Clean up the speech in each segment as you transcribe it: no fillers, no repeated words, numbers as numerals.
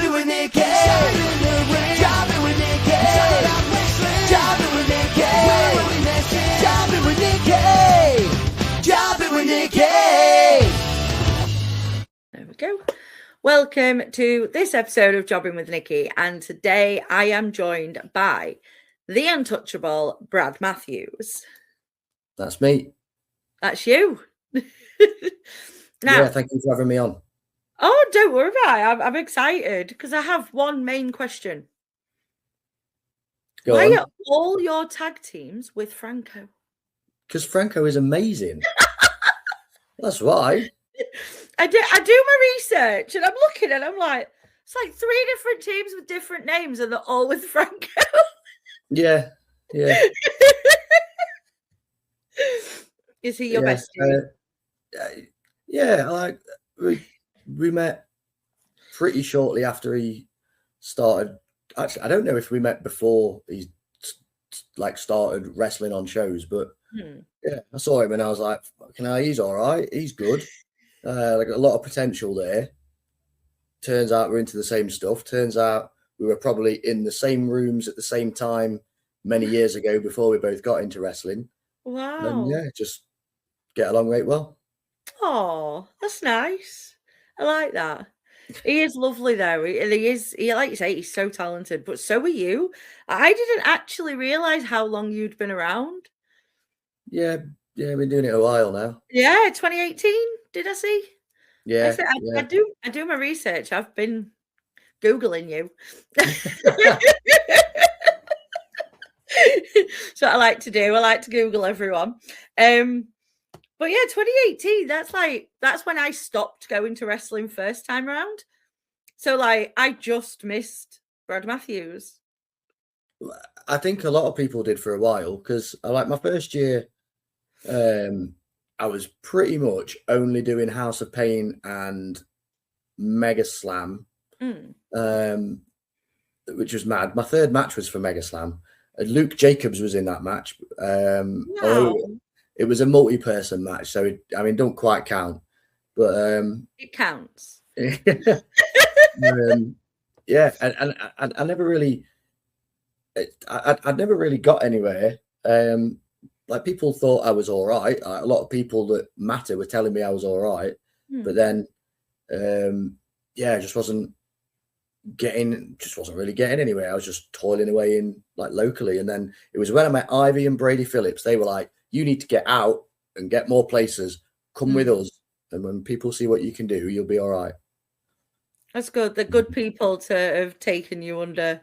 Jobbing with Nikki. Jobbing with Nikki. Jobbing with Nikki. Jobbing with Nikki. Jobbing with Nikki. There we go. Welcome to this episode of Jobbing with Nikki, and today I am joined by the untouchable Brad Matthews. That's me. That's you. Yeah, thank you for having me on. Oh, don't worry about it. I'm excited because I have one main question. Go Why on. are all your tag teams with Franco? Because Franco is amazing. That's why. I do my research and I'm looking and I'm like, it's like 3 different teams with different names and they're all with Franco. Yeah. Is he your bestie? Yeah, we met pretty shortly after he started. Actually, I don't know if we met before he started wrestling on shows, but yeah, I saw him and I was like, "Fucking hell, he's all right. He's good. Like a lot of potential there." Turns out we're into the same stuff. Turns out we were probably in the same rooms at the same time many years ago before we both got into wrestling. Wow. And yeah, just get along right well. Oh, that's nice. I like that. He is lovely though. He like you say, he's so talented, but so are you. I didn't actually realize how long you'd been around. Yeah, I've been doing it a while now. Yeah, 2018, did I see? Yeah, I do my research. I've been Googling you. So I like to do. I like to Google everyone. But yeah, 2018, that's when I stopped going to wrestling first time around. So I just missed Brad Matthews. I think a lot of people did for a while because my first year, I was pretty much only doing House of Pain and Mega Slam, which was mad. My third match was for Mega Slam. Luke Jacobs was in that match. It was a multi-person match, so don't quite count, but it counts. Yeah, and I never really, I never really got anywhere. People thought I was all right. A lot of people that matter were telling me I was all right, but then, I just wasn't really getting anywhere. I was just toiling away in locally, and then it was when I met Ivy and Brady Phillips. They were like, "You need to get out and get more places. Come with us, and when people see what you can do, you'll be all right." That's good. They're good people to have taken you under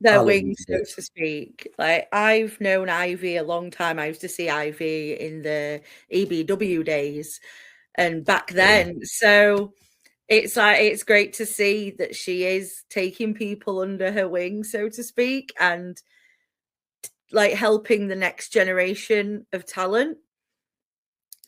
their wings, so to speak. I've known Ivy a long time. I used to see Ivy in the EBW days, and back then, so it's great to see that she is taking people under her wing, so to speak, and helping the next generation of talent.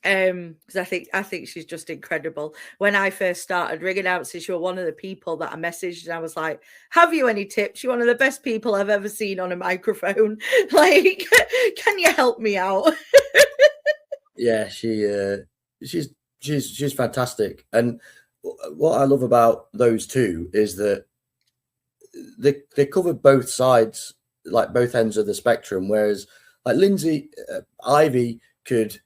Because I think she's just incredible. When I first started ring announcers, you were one of the people that I messaged, and I was like, "Have you any tips? You're one of the best people I've ever seen on a microphone. Can you help me out?" Yeah, she's fantastic, and what I love about those two is that they cover both sides, both ends of the spectrum. Whereas Lindsay, Ivy could.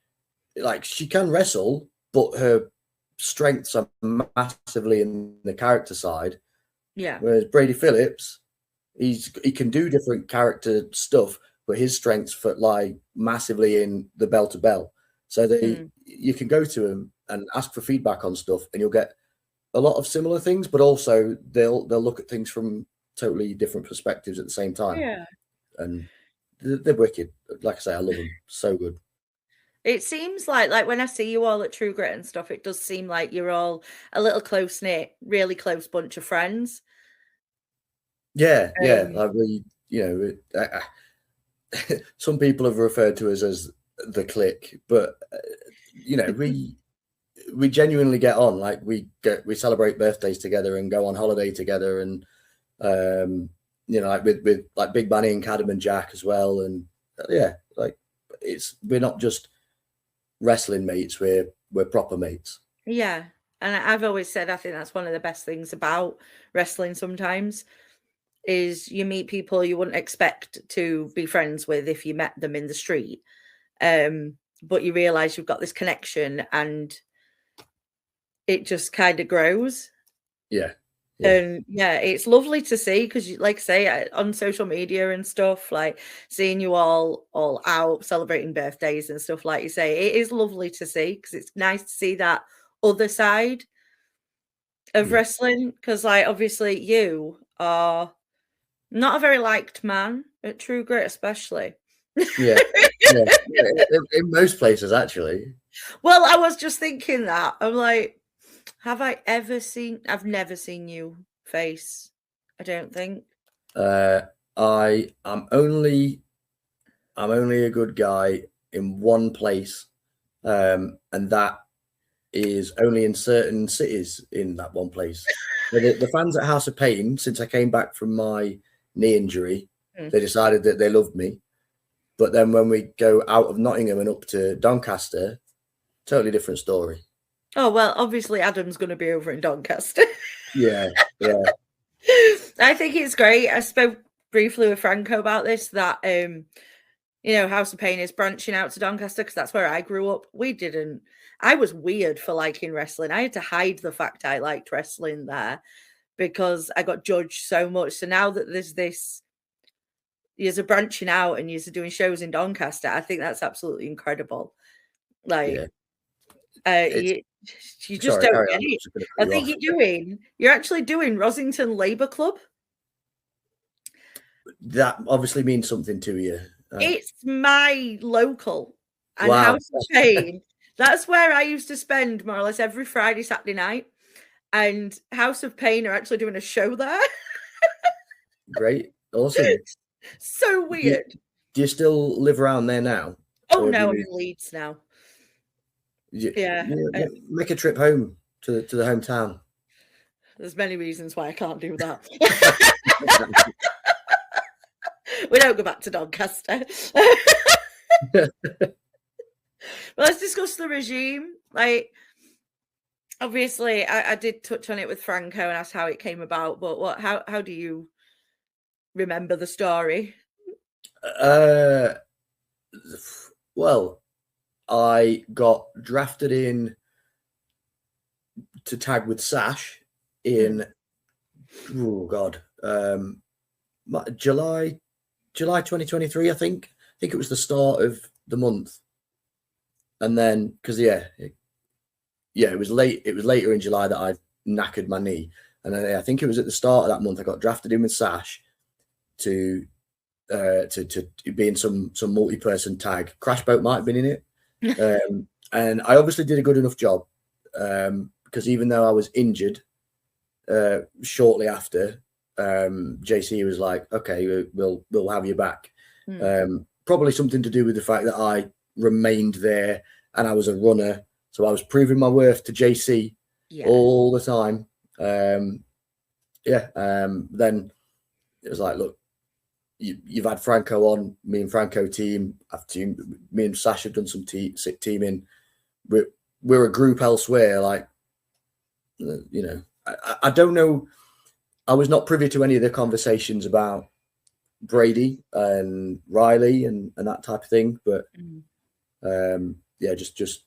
She can wrestle, but her strengths are massively in the character side. Yeah. Whereas Brady Phillips, he can do different character stuff, but his strengths lie massively in the bell to bell. So you can go to him and ask for feedback on stuff, and you'll get a lot of similar things, but also they'll look at things from totally different perspectives at the same time. Yeah. And they're wicked. Like I say, I love them. So good. It seems like when I see you all at True Grit and stuff, it does seem like you're all a little close-knit, really close bunch of friends. Yeah. Some people have referred to us as the clique, but we genuinely get on. We celebrate birthdays together and go on holiday together, and with Big Bunny and Cadam and Jack as well, and we're not just wrestling mates, we're proper mates. Yeah, And I've always said I think that's one of the best things about wrestling sometimes is you meet people you wouldn't expect to be friends with if you met them in the street. But you realize you've got this connection and it just kind of grows. Yeah. And yeah, it's lovely to see because, like I say, on social media and stuff, like seeing you all out celebrating birthdays and stuff, like you say, it is lovely to see because it's nice to see that other side of wrestling. Because, like, obviously, you are not a very liked man at True Grit, especially. Yeah. In most places, actually. Well, I was just thinking that. I'm like, have I ever seen? I've never seen you face. I don't think. I'm only a good guy in one place, and that is only in certain cities in that one place. The fans at House of Pain, since I came back from my knee injury, they decided that they loved me. But then when we go out of Nottingham and up to Doncaster, totally different story. Oh, well, obviously Adam's going to be over in Doncaster. Yeah. I think it's great. I spoke briefly with Franco about this, that, House of Pain is branching out to Doncaster because that's where I grew up. I was weird for liking wrestling. I had to hide the fact I liked wrestling there because I got judged so much. So now that there's a branching out and you're doing shows in Doncaster, I think that's absolutely incredible. Like, you just don't get it. I think you're actually doing Rosington Labour Club. That obviously means something to you. It's my local and House of Pain. That's where I used to spend more or less every Friday, Saturday night. And House of Pain are actually doing a show there. Great. Awesome. So weird. Do you still live around there now? Oh, no, I'm in Leeds now. Yeah. Make a trip home to the hometown. There's many reasons why I can't do that. We don't go back to Doncaster. Well, let's discuss the regime. Like, obviously, I did touch on it with Franco and ask how it came about, but how do you remember the story? Well, I got drafted in to tag with Sash in July 2023, I think it was the start of the month. And then because it was later in July that I knackered my knee, and then I think it was at the start of that month I got drafted in with Sash to be in some multi-person tag. Crashboat might have been in it. And I obviously did a good enough job because even though I was injured shortly after, JC was like, okay, we'll have you back. Probably something to do with the fact that I remained there and I was a runner, so I was proving my worth to JC all the time. Then it was like, look, you've had Franco on, me and Franco team. Me and Sash have done some teaming. We're a group elsewhere. Like, I don't know. I was not privy to any of the conversations about Brady and Riley and that type of thing. But just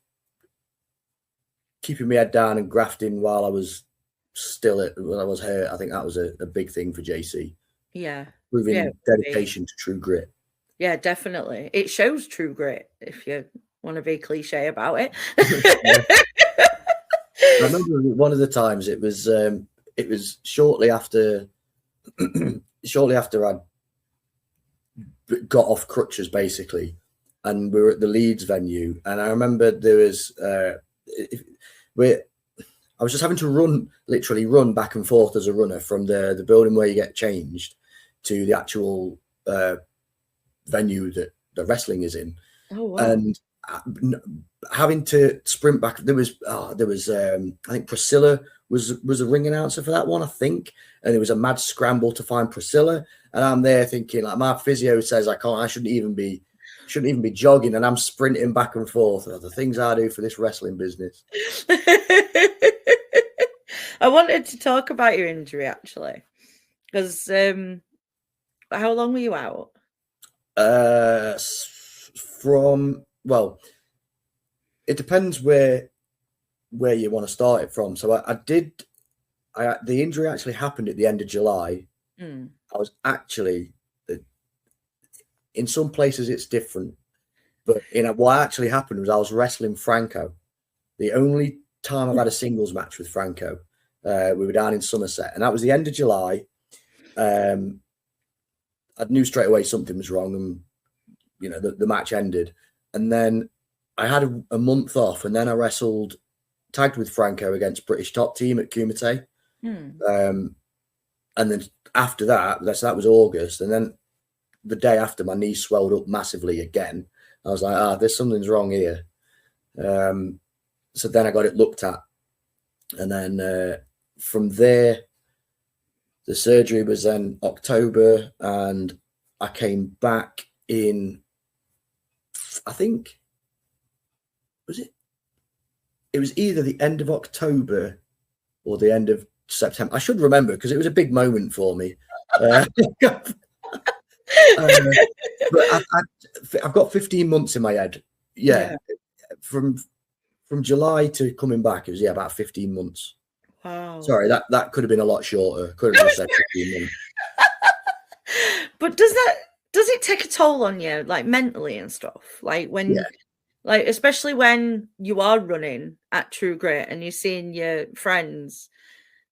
keeping my head down and grafting while I was when I was hurt. I think that was a big thing for JC. Yeah. Proving dedication to True Grit. Yeah, definitely. It shows True Grit, if you want to be cliche about it. I remember one of the times it was shortly after I'd got off crutches, basically, and we were at the Leeds venue, and I remember there was I was just having to literally run back and forth as a runner from the building where you get changed to the actual venue that the wrestling is in. Oh, wow. And having to sprint back, there was I think Priscilla was a ring announcer for that one, I think, and it was a mad scramble to find Priscilla, and I'm there thinking, like, my physio says I shouldn't even be jogging, and I'm sprinting back and forth. The things I do for this wrestling business. I wanted to talk about your injury actually, because how long were you out? Well, it depends where you want to start it from. So the injury actually happened at the end of July. Mm. I was actually, in some places it's different, but what actually happened was I was wrestling Franco. The only time I've had a singles match with Franco. We were down in Somerset, and that was the end of July. I knew straight away something was wrong, and the match ended. And then I had a month off, and then I tagged with Franco against British Top Team at Kumite. And then after that was August, and then the day after, my knee swelled up massively again. I was like, there's something's wrong here. So then I got it looked at, and then from there, the surgery was then October, and I came back in, I think, it was either the end of October or the end of September. I should remember because it was a big moment for me. But I've got 15 months in my head. Yeah. From July to coming back, it was about 15 months. Wow. Sorry, that could have been a lot shorter. Could have just said 15 months. But does it take a toll on you, like mentally and stuff? Like when, like especially when you are running at True Grit and you're seeing your friends,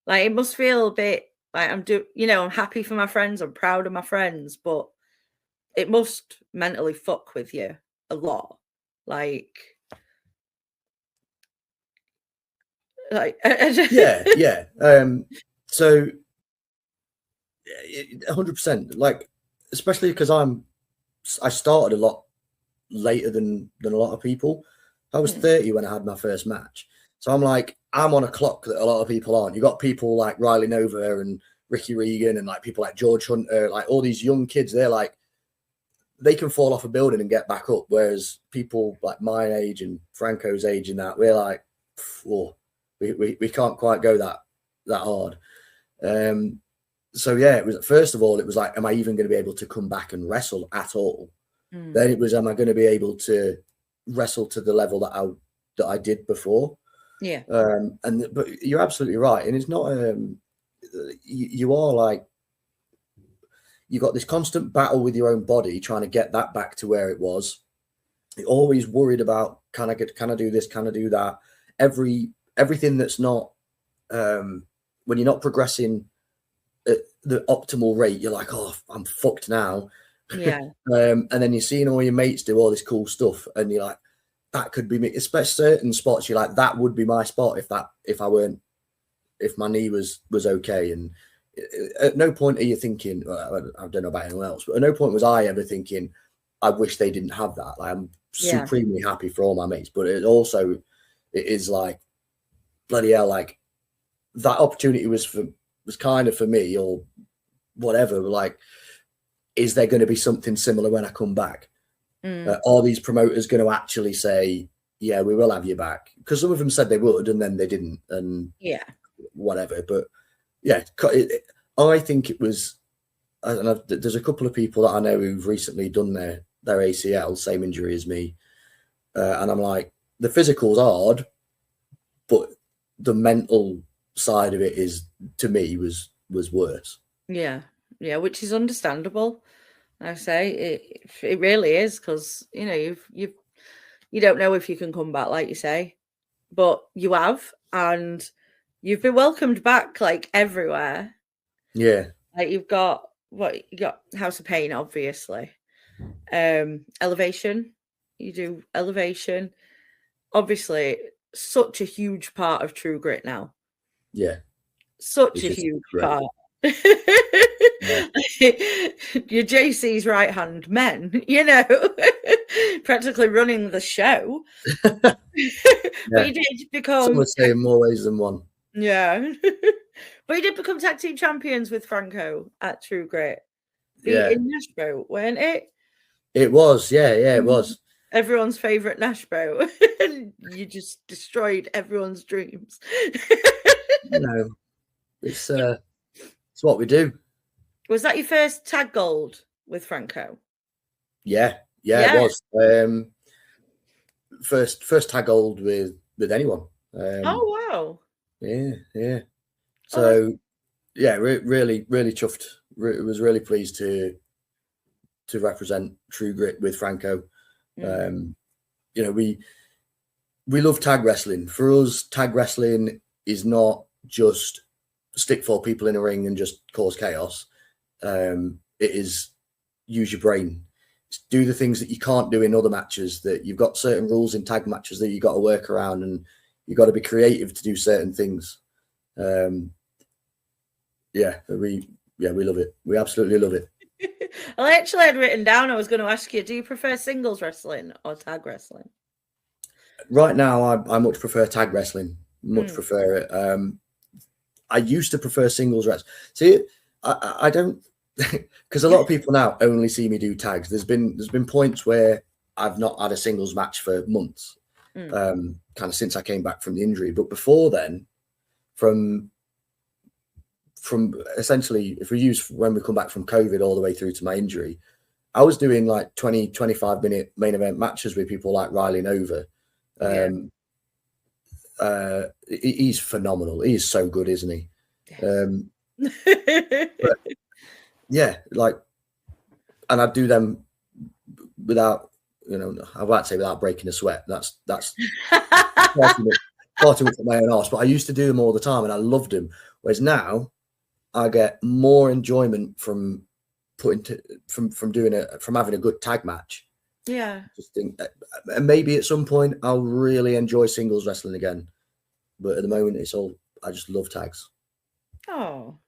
like it must feel a bit like I'm happy for my friends, I'm proud of my friends, but it must mentally fuck with you a lot. Like yeah. So 100%, like, especially because I started a lot later than a lot of people. I was 30 when I had my first match, so I'm on a clock that a lot of people aren't. You got people like Riley Nova and Ricky Regan and like people like George Hunter, like all these young kids. They're like, they can fall off a building and get back up, whereas people like my age and Franco's age and that, we're like, we can't quite go that hard. So yeah, it was, first of all, it was like, am I even going to be able to come back and wrestle at all? Then it was, am I going to be able to wrestle to the level that I did before? Yeah. But you're absolutely right, and it's not. You are like, you've got this constant battle with your own body, trying to get that back to where it was. You're always worried about, can I do this? Can I do that? Everything that's not, when you're not progressing at the optimal rate, you're like, oh, I'm fucked now. Yeah. And then you're seeing all your mates do all this cool stuff, and you're like, that could be me. Especially certain spots, you're like, that would be my spot if my knee was okay. And at no point are you thinking, I don't know about anyone else, but at no point was I ever thinking, I wish they didn't have that. Like, I'm supremely happy for all my mates, but it is like, bloody hell, like that opportunity was kind of for me or whatever. Like, is there going to be something similar when I come back? Are these promoters going to actually say, yeah, we will have you back? Because some of them said they would, and then they didn't, and whatever. But yeah, I think it was, and there's a couple of people that I know who've recently done their ACL, same injury as me. And I'm like, the physical's hard, but the mental side of it is, to me, was worse. Yeah, which is understandable. I say it really is, because you don't know if you can come back, like you say, but you have, and you've been welcomed back like everywhere. Yeah, like you got House of Pain, obviously, Elevation. You do Elevation, obviously, such a huge part of True Grit now. Yeah, such a huge part. Your JC's right hand men, practically running the show. But you did become, some would say in more ways than one. Yeah. But you did become tag team champions with Franco at True Grit. In Nashville, weren't it? It was, it was. Everyone's favorite Nashville. You just destroyed everyone's dreams. you know, it's what we do. Was that your first tag gold with Franco? Yeah, it was. First tag gold with anyone. Oh wow! Yeah. So really chuffed. Was really pleased to represent True Grit with Franco. You know, we love tag wrestling. For us, tag wrestling is not just stick 4 people in a ring and just cause chaos. It is use your brain. Do the things that you can't do in other matches, that you've got certain rules in tag matches that you've got to work around, and you've got to be creative to do certain things. We love it. We absolutely love it. Well, I actually had written down, I was going to ask you, do you prefer singles wrestling or tag wrestling? Right now, I much prefer tag wrestling. Much prefer it. I used to prefer singles wrestling. See, I don't, because a lot of people now only see me do tags. There's been points where I've not had a singles match for months, kind of since I came back from the injury. But before then, from essentially, if we use when we come back from COVID all the way through to my injury, I was doing like 20, 25 minute main event matches with people like Riley Nova. He's phenomenal. He's so good, isn't he? But yeah, like, and I'd do them without, you know, I won't say without breaking a sweat. That's 40 minutes at my own arse. But I used to do them all the time, and I loved them. Whereas now, I get more enjoyment from having a good tag match. Yeah. Just think, and maybe at some point I'll really enjoy singles wrestling again. But at the moment, I just love tags. Oh,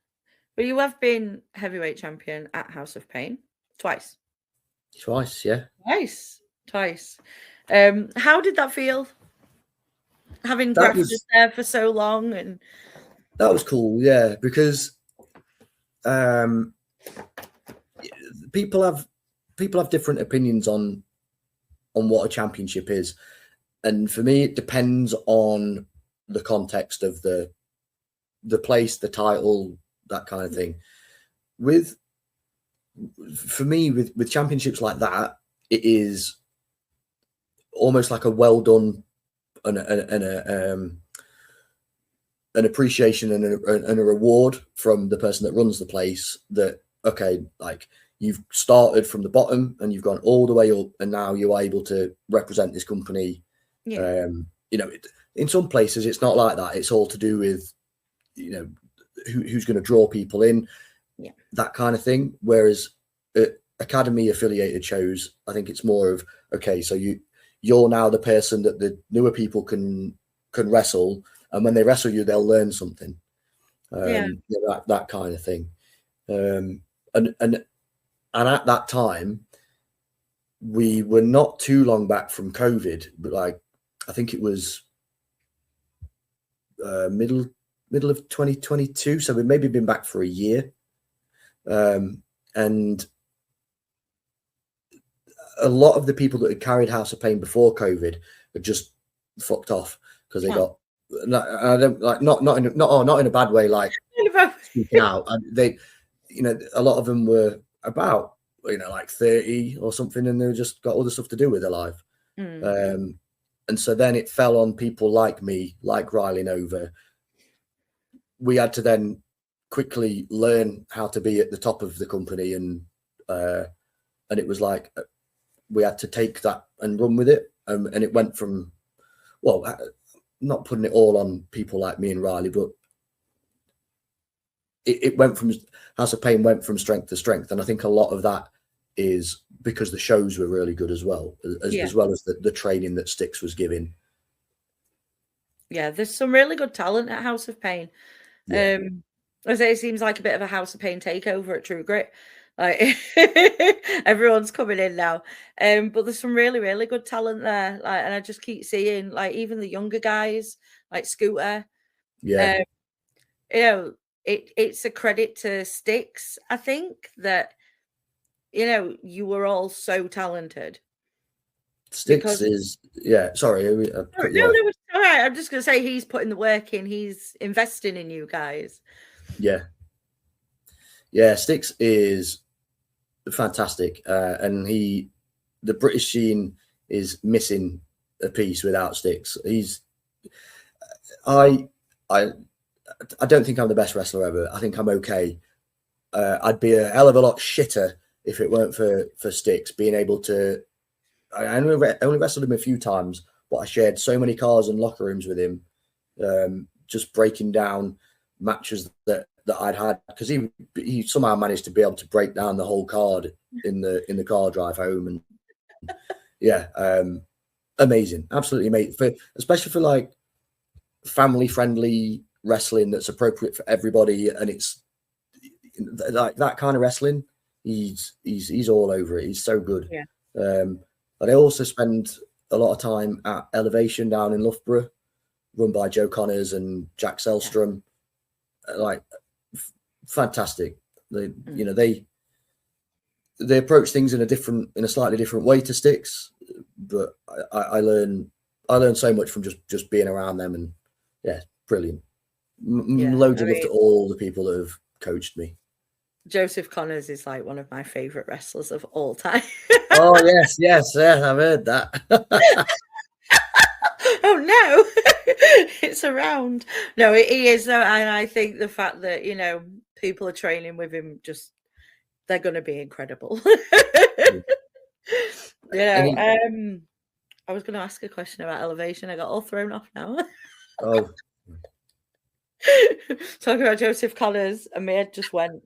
but you have been heavyweight champion at House of Pain twice. Yeah. Twice. How did that feel? Having grafters there for so long, and that was cool, yeah, because people have different opinions on what a championship is, and for me, it depends on the context of the place, the title, that kind of thing. For me, with championships like that, it is almost like a well done and an appreciation and a reward from the person that runs the place. That, okay, like, you've started from the bottom and you've gone all the way up, and now you are able to represent this company. Yeah. You know, in some places it's not like that. It's all to do with, you know, who's going to draw people in, that kind of thing. Whereas at academy affiliated shows, I think it's more of, okay, so you're now the person that the newer people can wrestle, and when they wrestle you, they'll learn something. You know, that kind of thing. And at that time, we were not too long back from COVID, but like, I think it was middle of 2022, so we've maybe been back for a year. And a lot of the people that had carried House of Pain before COVID had just fucked off because they got, I don't like, not in a bad way, like speaking out. And they, you know, a lot of them were about, you know, like 30 or something, and they just got other stuff to do with their life. And so then it fell on people like me, like Riley Nova. We had to then quickly learn how to be at the top of the company, and it was like we had to take that and run with it. And it went from, well, not putting it all on people like me and Riley, but it went from, House of Pain went from strength to strength. And I think a lot of that is because the shows were really good as well as well as the training that Stixx was giving. Yeah, there's some really good talent at House of Pain. I say it seems like a bit of a House of Pain takeover at True Grit. Like everyone's coming in now. But there's some really, really good talent there. Like, and I just keep seeing, like, even the younger guys, like Scooter. Yeah. You know, it's a credit to Stixx, I think, that, you know, you were all so talented. Stixx is, yeah, sorry. No, All right, I'm just going to say he's putting the work in. He's investing in you guys. Yeah. Yeah, Stixx is fantastic. And the British scene is missing a piece without Stixx. I don't think I'm the best wrestler ever. I think I'm okay. I'd be a hell of a lot shitter if it weren't for Stixx being able to. I only wrestled him a few times, but I shared so many cars and locker rooms with him, just breaking down matches that I'd had, because he somehow managed to be able to break down the whole card in the car drive home, and yeah, amazing, absolutely amazing, especially for like family friendly wrestling that's appropriate for everybody, and it's like that kind of wrestling. He's all over it. He's so good. Yeah. But I also spend a lot of time at Elevation down in Loughborough, run by Joe Connors and Jack Selstrom. Like fantastic. They approach things in a slightly different way to Stixx, but I learn so much from just being around them, and yeah, brilliant. Loads of love to all the people that have coached me. Joseph Connors is like one of my favorite wrestlers of all time. Oh yes, I've heard that. Oh no, it's around. No, he is, and I think the fact that people are training with him, they're going to be incredible. I was going to ask a question about Elevation. I got all thrown off now. Oh. Talking about Joseph Connors, and my head just went.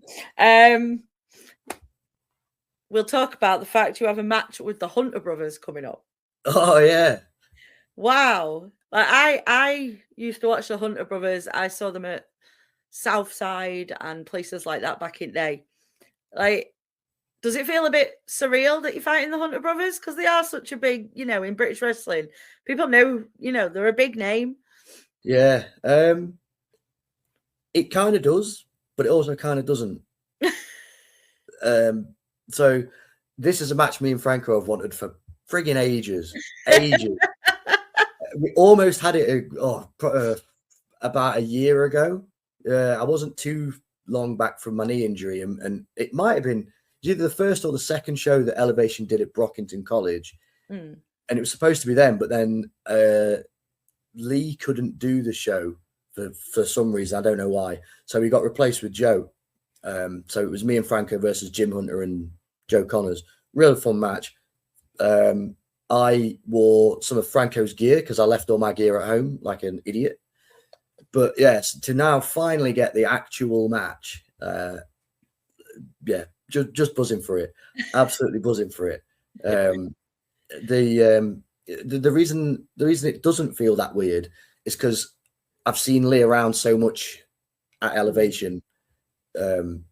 We'll talk about the fact you have a match with the Hunter brothers coming up. Oh yeah. Wow. Like I used to watch the Hunter brothers. I saw them at Southside and places like that back in the day. Like, does it feel a bit surreal that you're fighting the Hunter brothers? Because they are such a big, in British wrestling. People know, they're a big name. Yeah. It kind of does, but it also kind of doesn't. So this is a match me and Franco have wanted for friggin' ages. We almost had it about a year ago. I wasn't too long back from my knee injury, and it might have been either the first or the second show that Elevation did at Brockington College, and it was supposed to be them, but then Lee couldn't do the show for some reason. I don't know why. So he got replaced with Joe. So it was me and Franco versus Jim Hunter and Joe Connors. Real fun match. I wore some of Franco's gear because I left all my gear at home like an idiot. But yes, to now finally get the actual match, just buzzing for it. Absolutely buzzing for it. The reason it doesn't feel that weird is because I've seen Lee around so much at Elevation. The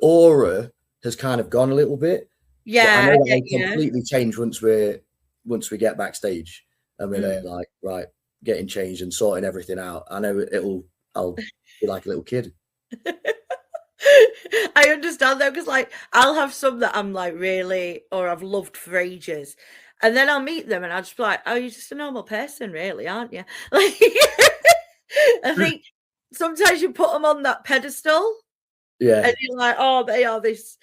aura has kind of gone a little bit. Yeah, I know that will completely change once we get backstage and we're there, like, right, getting changed and sorting everything out. I know I'll be like a little kid. I understand though, because like I'll have some that I'm like really, or I've loved for ages, and then I'll meet them and I'll just be like, oh, you're just a normal person, really, aren't you? Like, I think sometimes you put them on that pedestal. Yeah. And you're like, oh, they are this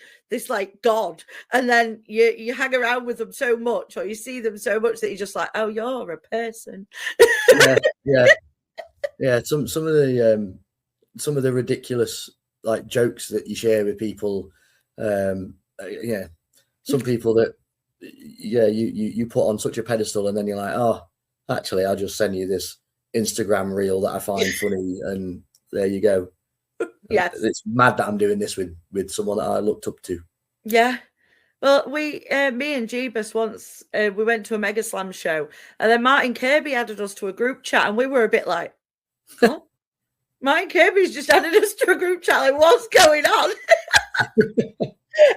like God. And then you hang around with them so much, or you see them so much that you're just like, oh, you're a person. Yeah. Some of the ridiculous like jokes that you share with people. Some people that you put on such a pedestal, and then you're like, oh, actually, I'll just send you this Instagram reel that I find funny, and there you go. Yes, it's mad that I'm doing this with someone that I looked up to. Yeah, well, me and Jeebus once we went to a Mega Slam show, and then Martin Kirby added us to a group chat, and we were a bit like, "What? Martin Kirby's just added us to a group chat. Like, what's going on?"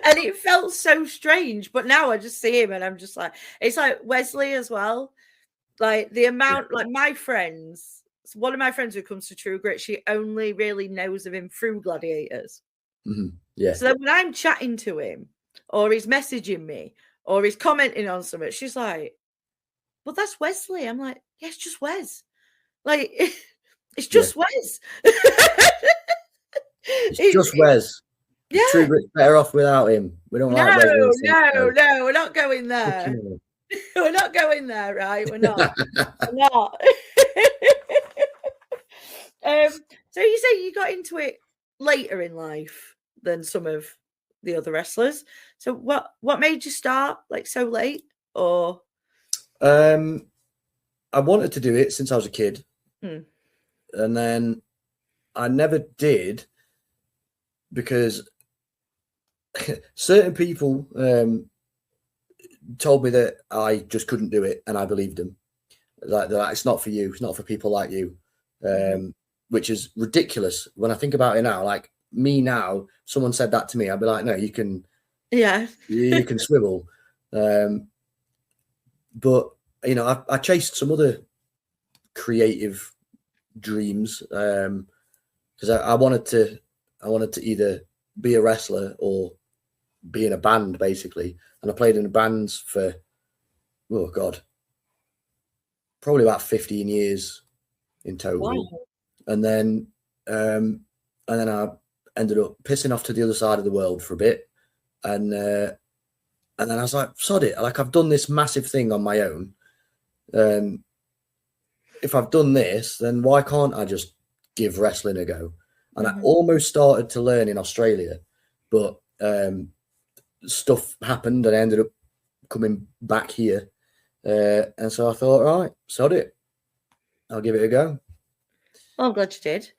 And it felt so strange. But now I just see him, and I'm just like, it's like Wesley as well. Like the amount, like my friends. One of my friends who comes to True Grit, she only really knows of him through Gladiators. Mm-hmm. Yeah. So then when I'm chatting to him, or he's messaging me, or he's commenting on something, she's like, but that's Wesley. I'm like, yeah, it's just Wes. Like, it's Yeah. just Wes. It's just Wes. Yeah. True Grit's better off without him. We don't like Wes Wilson. No, we're not going there. We're not going there, right? We're not. We're not. So you say you got into it later in life than some of the other wrestlers. So what made you start like so late? Or I wanted to do it since I was a kid, and then I never did because certain people told me that I just couldn't do it, and I believed them. Like it's not for you. It's not for people like you, which is ridiculous when I think about it now. Like me now, someone said that to me, I'd be like, no, you can, you can swivel. But you know, I chased some other creative dreams because I wanted to either be a wrestler or be in a band, basically. And I played in bands for, oh God, probably about 15 years in total. Wow. And then I ended up pissing off to the other side of the world for a bit. And then I was like, sod it. Like, I've done this massive thing on my own. If I've done this, then why can't I just give wrestling a go? And I almost started to learn in Australia, but stuff happened and I ended up coming back here. And so I thought, all right, sod it. I'll give it a go. Well, I'm glad you did.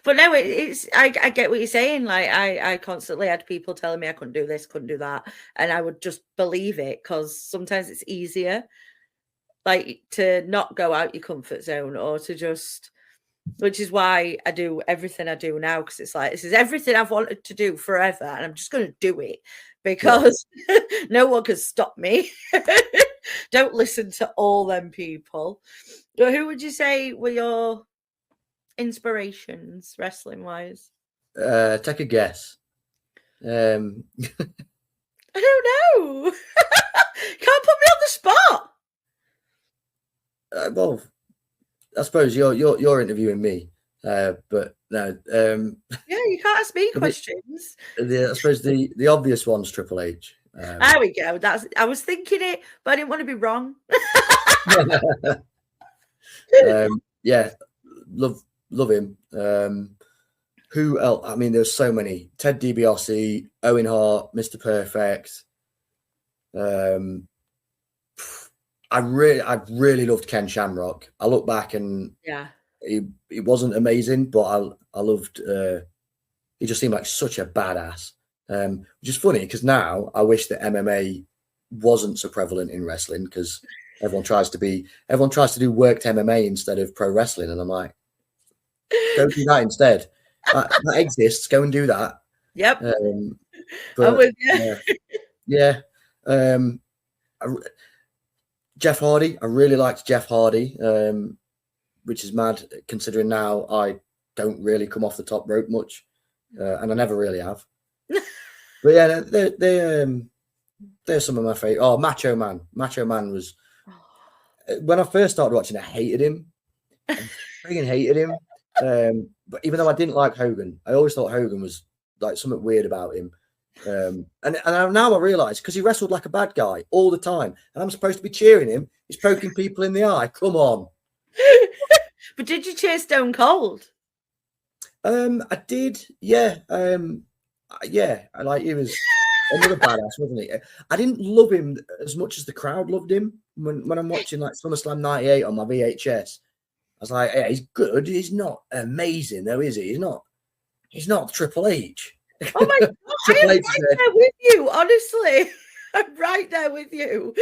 But no, it's I get what you're saying. Like I constantly had people telling me I couldn't do this, couldn't do that, and I would just believe it because sometimes it's easier, like to not go out your comfort zone or to just, which is why I do everything I do now, because it's like this is everything I've wanted to do forever, and I'm just going to do it because no one can stop me. Don't listen to all them people. Who would you say were your inspirations wrestling wise? Take a guess. I don't know. Can't put me on the spot. Well, I suppose you're interviewing me, but no. Yeah, you can't ask me questions. I suppose the obvious one's Triple H. There we go. I was thinking it, but I didn't want to be wrong. Yeah, love him. Who else? I mean, there's so many. Ted DiBiase, Owen Hart, Mr. Perfect. I really loved Ken Shamrock. I look back and he wasn't amazing, but I loved. He just seemed like such a badass. Which is funny because now I wish that MMA wasn't so prevalent in wrestling because everyone tries to do worked MMA instead of pro wrestling, and I'm like, go do that instead. That exists. Go and do that. Yep. But, I'm with you. Yeah. Jeff Hardy. I really liked Jeff Hardy, which is mad considering now I don't really come off the top rope much, and I never really have. But yeah, they're some of my favorite. Oh, Macho Man. Macho Man was when I first started watching. I hated him. I freaking hated him. But even though I didn't like Hogan, I always thought Hogan was like something weird about him. And now I realise because he wrestled like a bad guy all the time, and I'm supposed to be cheering him. He's poking people in the eye. Come on. But did you cheer Stone Cold? I did. Yeah. Yeah. I like he was another badass, wasn't he? I didn't love him as much as the crowd loved him when I'm watching like SummerSlam '98 on my VHS. I was like, yeah, he's good. He's not amazing though, is he? He's not Triple H. Oh my God, I am right there with you, honestly. I'm right there with you.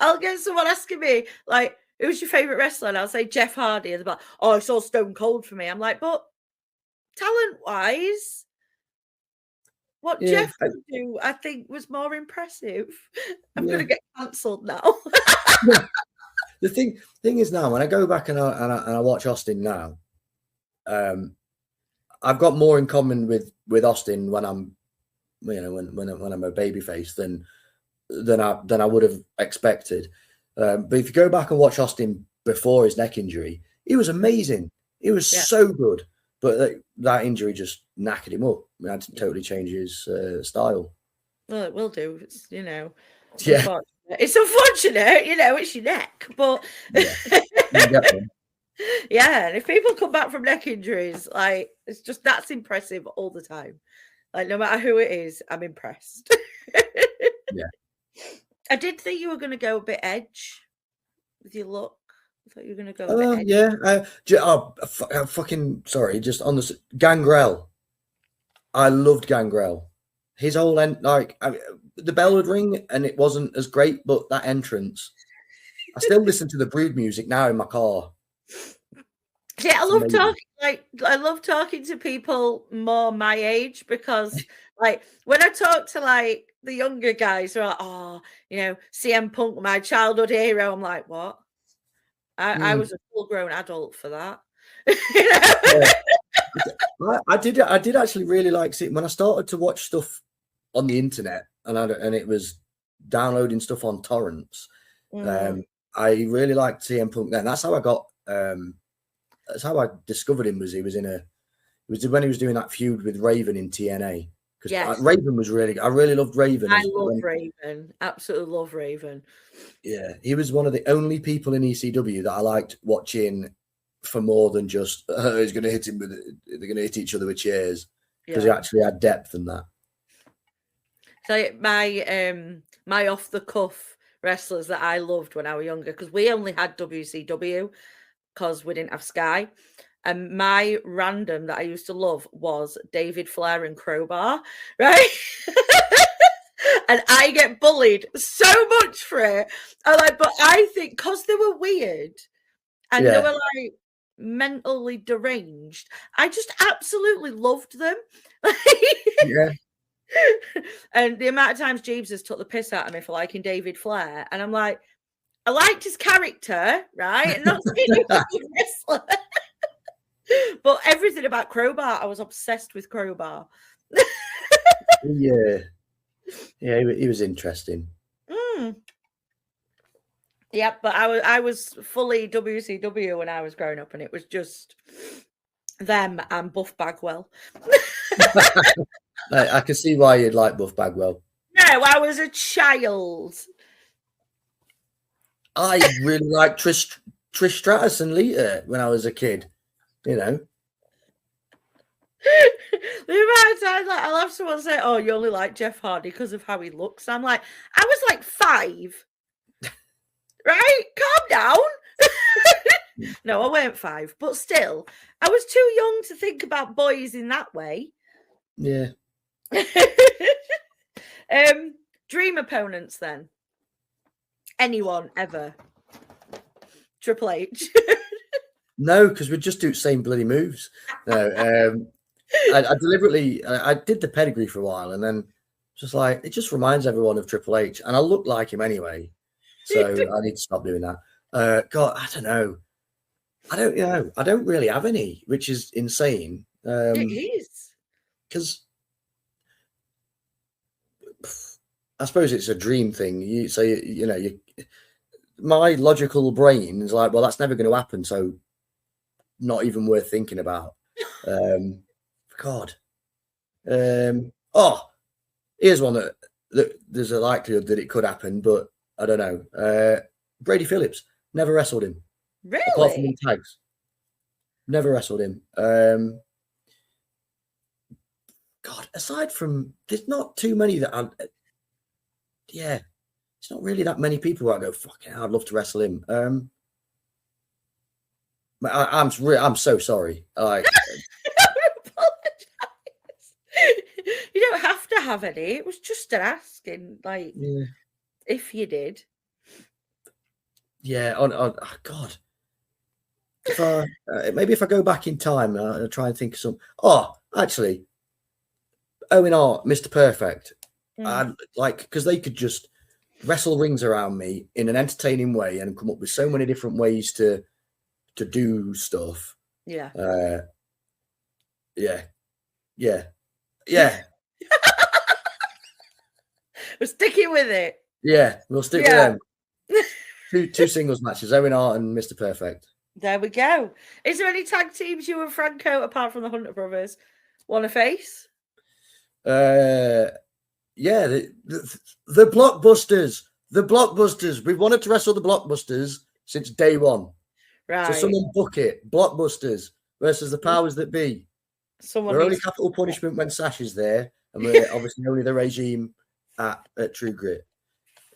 I'll get someone asking me, like, who's your favourite wrestler? And I'll say Jeff Hardy. And they're like, oh, it's all Stone Cold for me. I'm like, but talent-wise, what Jeff could do, I think, was more impressive. I'm going to get cancelled now. The thing is now, when I go back and I watch Austin now, I've got more in common with Austin when I'm, when I'm a babyface than than I would have expected. But if you go back and watch Austin before his neck injury, he was amazing. He was so good. But that injury just knackered him up. He had to totally change his style. Well, it will do. It's, you know, Yeah. unfortunate. It's unfortunate, you know, it's your neck. But yeah, and if people come back from neck injuries, like, it's just, that's impressive all the time. Like, no matter who it is, I'm impressed. Yeah. I did think you were going to go a bit edge with your look. I thought you were going to go a bit edge. Yeah. Fucking sorry. Just on the Gangrel. I loved Gangrel. His whole the bell would ring and it wasn't as great, but that entrance. I still listen to the Brood music now in my car. Yeah, I love talking to people more my age, because like when I talk to like the younger guys who are like, oh, you know, CM Punk, my childhood hero, I'm like, what? I was a full-grown adult for that. I did actually really like seeing when I started to watch stuff on the internet and it was downloading stuff on torrents. I really liked CM Punk then. That's how I got that's how I discovered him. Was when he was doing that feud with Raven in TNA, because Raven was I really loved Raven. I love Raven, absolutely love Raven. Yeah, he was one of the only people in ECW that I liked watching for more than just he's going to hit him they're going to hit each other with chairs, because he actually had depth in that. So my off the cuff wrestlers that I loved when I was younger, because we only had WCW because we didn't have Sky. And my random that I used to love was David Flair and Crowbar, right? And I get bullied so much for it. But I think because they were weird and they were like mentally deranged, I just absolutely loved them. Yeah. And the amount of times Jeeves has took the piss out of me for liking David Flair, and I'm like, I liked his character, right? And not saying he was a wrestler. But everything about Crowbar, I was obsessed with Crowbar. Yeah, he was interesting. Yeah, but I was fully WCW when I was growing up, and it was just them and Buff Bagwell. I can see why you'd like Buff Bagwell. No, I was a child. I really liked Trish Stratus and Lita when I was a kid. You know. The amount of times I'll have someone say, "Oh, you only like Jeff Hardy because of how he looks." I'm like, I was like 5. Right? Calm down. No, I weren't 5, but still, I was too young to think about boys in that way. Yeah. Dream opponents then. Anyone ever? Triple H. No, because we'd just do the same bloody moves. No, I deliberately I did the pedigree for a while, and then just like it just reminds everyone of Triple H, and I look like him anyway, so I need to stop doing that. God, I don't know. I don't really have any, which is insane. It is, because I suppose it's a dream thing. My logical brain is like, well, that's never going to happen, so not even worth thinking about. God. Here's one that there's a likelihood that it could happen, but I don't know. Brady Phillips, never wrestled him. Really? Apart from in tags. Never wrestled him. God, aside from, there's not too many that it's not really that many people where I go, fucking hell, I'd love to wrestle him. I'm so sorry. Like, you don't have to have any. It was just an asking, like, if you did. Yeah. Oh God. If I go back in time, I'll try and think of some. Oh, actually, Owen Hart, Mr. Perfect. I'd like, because they could just wrestle rings around me in an entertaining way and come up with so many different ways to do stuff. Yeah. Yeah. We're sticking with it. Yeah, we'll stick with them. Two singles matches, Owen Hart and Mr. Perfect. There we go. Is there any tag teams you and Franco, apart from the Hunter Brothers, want to face? Yeah, the Blockbusters. The Blockbusters. We've wanted to wrestle the Blockbusters since day one. Right. So someone book it. Blockbusters versus the powers that be. We're only capital punishment when Sash is there, and we're obviously only the regime at True Grit.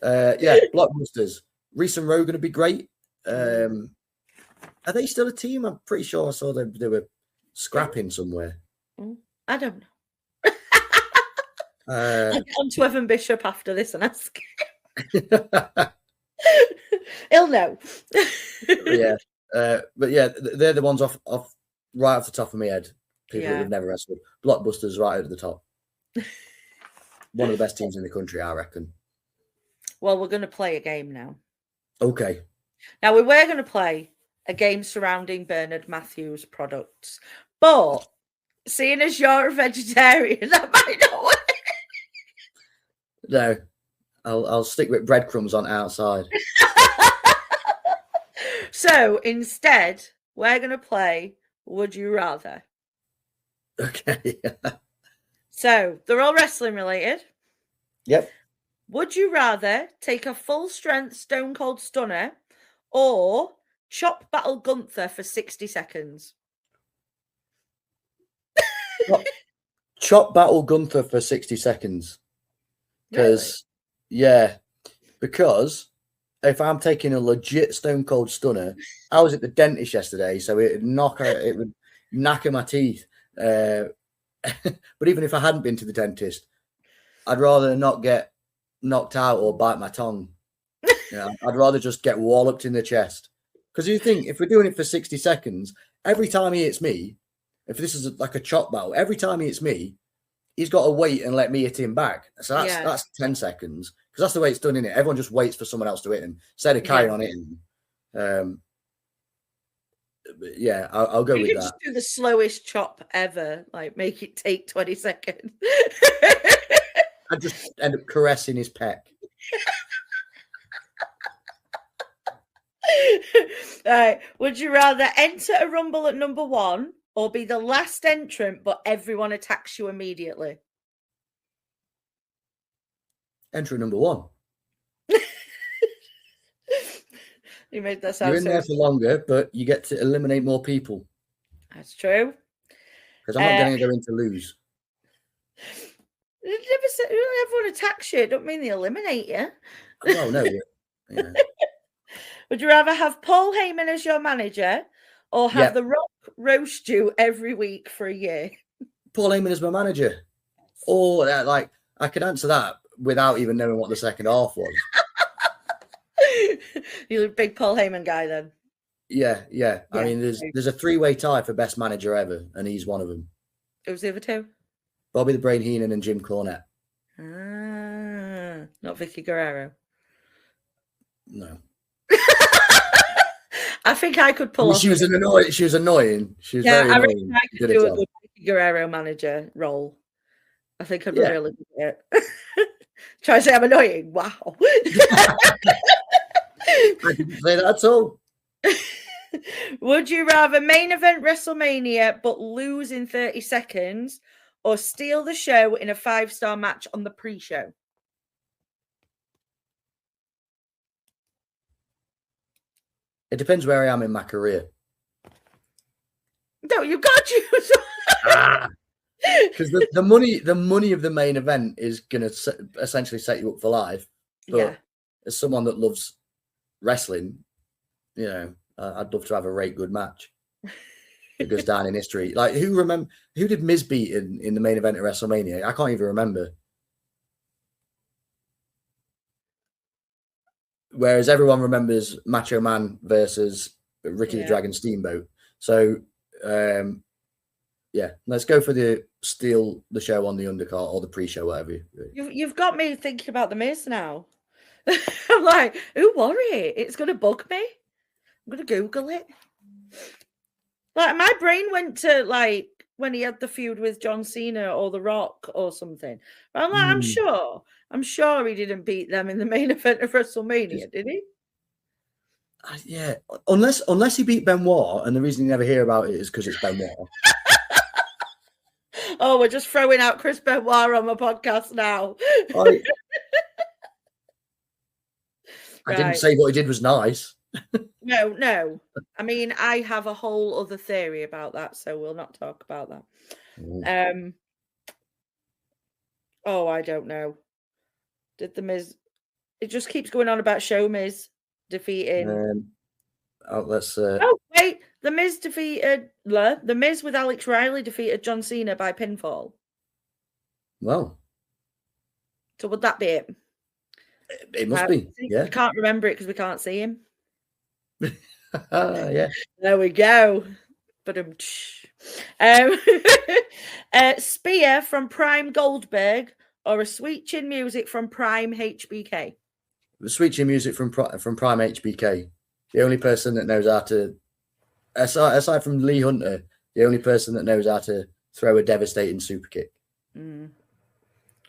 Yeah, Blockbusters. Reese and Rowe going to be great. Are they still a team? I'm pretty sure I saw they were scrapping somewhere. I don't know. I'll get on to Evan Bishop after this and ask. He'll know. Yeah. But yeah, they're the ones off right off the top of my head. People that have never wrestled. Blockbusters right at the top. One of the best teams in the country, I reckon. Well, we're going to play a game now. Okay. Now, we were going to play a game surrounding Bernard Matthews products, but seeing as you're a vegetarian, that might not work. No, I'll stick with breadcrumbs on outside. So instead, we're going to play Would You Rather. Okay. So they're all wrestling related. Yep. Would you rather take a full strength Stone Cold Stunner or chop Battle Gunther for 60 seconds? Chop Battle Gunther for 60 seconds. Because, because if I'm taking a legit Stone Cold Stunner, I was at the dentist yesterday, so it would knacker my teeth. But even if I hadn't been to the dentist, I'd rather not get knocked out or bite my tongue. I'd rather just get walloped in the chest. Because you think, if we're doing it for 60 seconds, every time he hits me, if this is like a chop battle, every time he hits me, he's got to wait and let me hit him back. So that's 10 seconds. Because that's the way it's done, isn't it? Everyone just waits for someone else to hit him instead of carrying on hitting him. Yeah, I'll go with that. Just do the slowest chop ever, like make it take 20 seconds. I just end up caressing his pec. All right. Would you rather enter a rumble at number 1 or be the last entrant, but everyone attacks you immediately? Enter at number 1. You made that sound. You're in there for longer, but you get to eliminate more people. That's true. Because I'm not going to go in to lose. Everyone attacks you. Don't mean they eliminate you. Oh, no. Yeah. Would you rather have Paul Heyman as your manager or have The Rock roast you every week for a year? Paul Heyman is my manager. Or, I could answer that without even knowing what the second half was. You're a big Paul Heyman guy then. Yeah. I mean, there's a 3-way tie for best manager ever, and he's one of them. Who's the other two? Bobby the Brain Heenan and Jim Cornette. Not Vicky Guerrero. No. I think I could pull off. She was annoying. She was very annoying. I could do a good Vicky Guerrero manager role. I think I'd be really good at it. Try to say I'm annoying. Wow. I didn't say that at all. Would you rather main event WrestleMania but lose in 30 seconds or steal the show in a 5-star match on the pre-show? It depends where I am in my career. No, you got you. Because the money of the main event is going to essentially set you up for life. But as someone that loves wrestling, I'd love to have a great good match. It goes down in history. Like who did Miz beat in the main event of WrestleMania? I can't even remember. Whereas everyone remembers Macho Man versus Ricky the Dragon Steamboat. So let's go for the steal the show on the undercard or the pre-show, whatever. You've got me thinking about the Miz now. I'm like, who won it? It's going to bug me. I'm going to Google it. Like, my brain went to, like, when he had the feud with John Cena or The Rock or something. But I'm like, I'm sure he didn't beat them in the main event of WrestleMania, did he? Yeah, unless he beat Benoit, and the reason you never hear about it is because it's Benoit. Oh, we're just throwing out Chris Benoit on my podcast now. I didn't say what he did was nice. No. I mean, I have a whole other theory about that, so we'll not talk about that. Oh, I don't know. Did the Miz? It just keeps going on about Show Miz defeating. Let's. Oh wait, the Miz defeated the Miz with Alex Riley defeated John Cena by pinfall. Well, so would that be it? It must be. Yeah, I can't remember it because we can't see him. Yeah. There we go. But Spear from Prime Goldberg or a Sweet Chin Music from Prime HBK? The Sweet Chin Music from Prime HBK. The only person that knows how to, aside from Lee Hunter, the only person that knows how to throw a devastating super kick.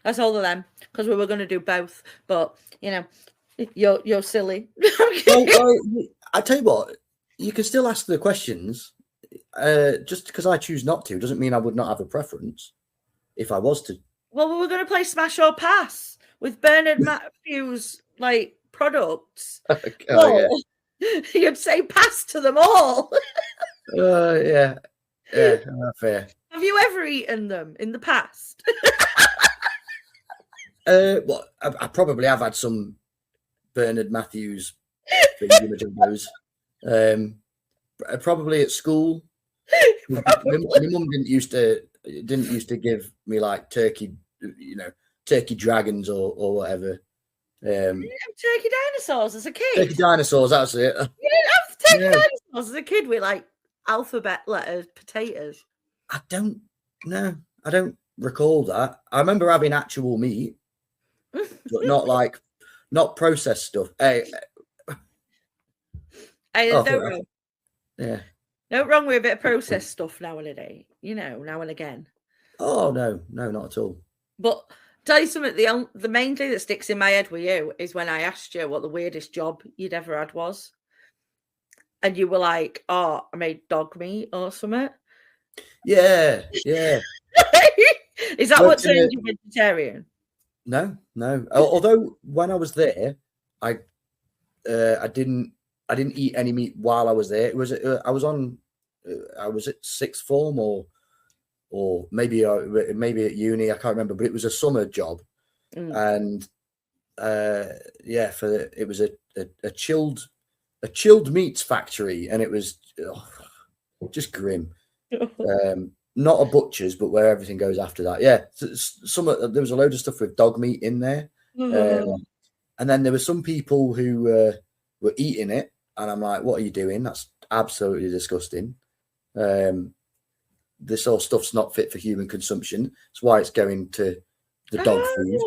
That's all of them, because we were going to do both, but you know, you're silly. Well, I tell you what, you can still ask the questions. Just because I choose not to doesn't mean I would not have a preference if I was to. Well, we were going to play Smash or Pass with Bernard Matthews like products. Yeah. You'd say pass to them all. Yeah, fair. Have you ever eaten them in the past? Well, I probably have had some Bernard Matthews those. Probably at school. My mum didn't used to give me like turkey dragons or whatever. You didn't have turkey dinosaurs as a kid. Turkey dinosaurs, that's it. You didn't have turkey dinosaurs as a kid with like alphabet letters potatoes. I don't recall that. I remember having actual meat, but not processed stuff. No wrong with a bit of processed stuff now and again. Now and again. Oh no, not at all. But tell you something, the main thing that sticks in my head with you is when I asked you what the weirdest job you'd ever had was. And you were like, oh, I made dog meat or something. Yeah. Is that what turned you vegetarian? No. Although when I was there, I didn't eat any meat while I was there. It was I was at sixth form or maybe at uni. I can't remember, but it was a summer job, and it was a chilled meats factory, and it was just grim. Not a butcher's, but where everything goes after that. Yeah, there was a load of stuff with dog meat in there, and then there were some people who were eating it, and I'm like, "What are you doing? That's absolutely disgusting." This sort of stuff's not fit for human consumption. That's why it's going to the dog food.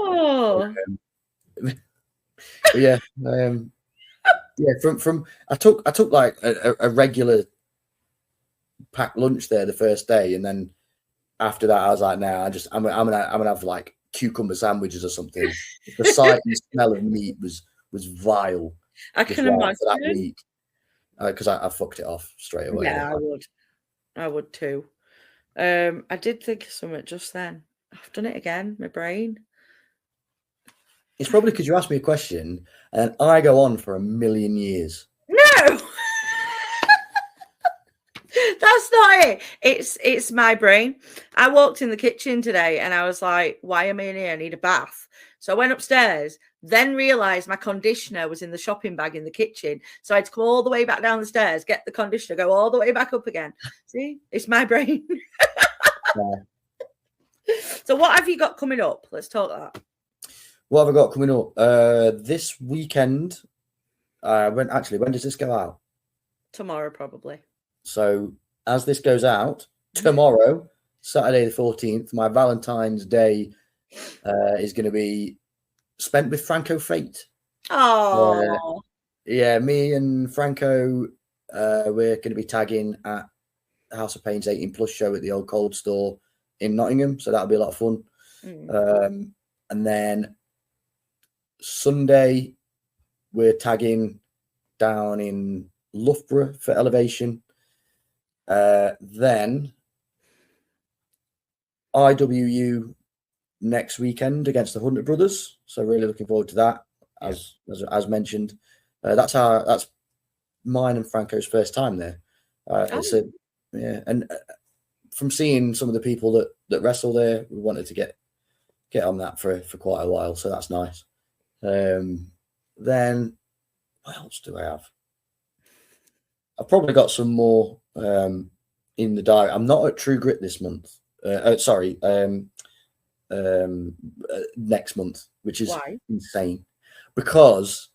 From I took like a regular packed lunch there the first day, and then after that I was like, nah, I'm gonna have like cucumber sandwiches or something. The sight and smell of meat was vile. I can imagine for that week because I fucked it off straight away. Yeah, I would too. I did think of something just then. I've done it again. My brain. It's probably because you asked me a question and I go on for a million years. No, that's not it. It's my brain. I walked in the kitchen today and I was like, "Why am I in here? I need a bath." So I went upstairs. Then realised my conditioner was in the shopping bag in the kitchen. So I had to come all the way back down the stairs, get the conditioner, go all the way back up again. See, it's my brain. So what have you got coming up? Let's talk that. What have I got coming up? This weekend. When does this go out? Tomorrow, probably. So as this goes out, tomorrow, Saturday the 14th, my Valentine's Day is going to be spent with Franco Fate. Oh, me and Franco, we're going to be tagging at House of Pain's 18 plus show at the old Cold Store in Nottingham, so that'll be a lot of fun. And then Sunday we're tagging down in Loughborough for Elevation. Then IWU next weekend against the Hunter Brothers, so really looking forward to that. As mentioned, that's mine and Franco's first time there. And from seeing some of the people that wrestle there, we wanted to get on that for quite a while, so that's nice. Then what else do I have? I've probably got some more in the diary. I'm not at True Grit this month. Next month, which is insane, because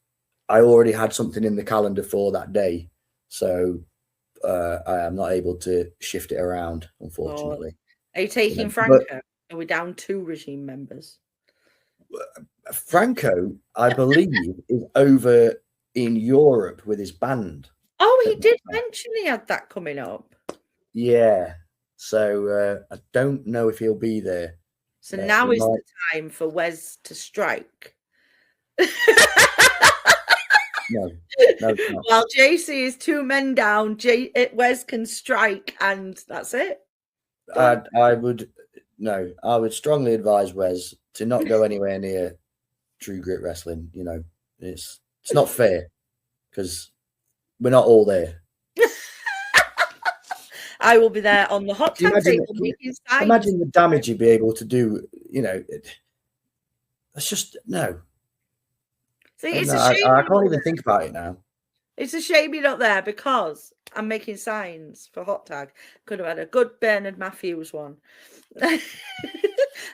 I already had something in the calendar for that day, so I am not able to shift it around, unfortunately. Are you taking Franco? Are we down 2 regime members? Franco, I believe, is over in Europe with his band. Oh, he did mention he had that coming up. Yeah. So I don't know if he'll be there. So now is the time for Wes to strike. No, it's not. While JC is 2 men down, Wes can strike, and that's it. I would strongly advise Wes to not go anywhere near True Grit Wrestling. You know, it's not fair, because we're not all there. I will be there on the hot tub table making signs. Imagine the damage you'd be able to do. You know, it's just no. See, it's a shame. I can't even think about it now. It's a shame you're not there, because I'm making signs for Hot Tag. Could have had a good Bernard Matthews one. I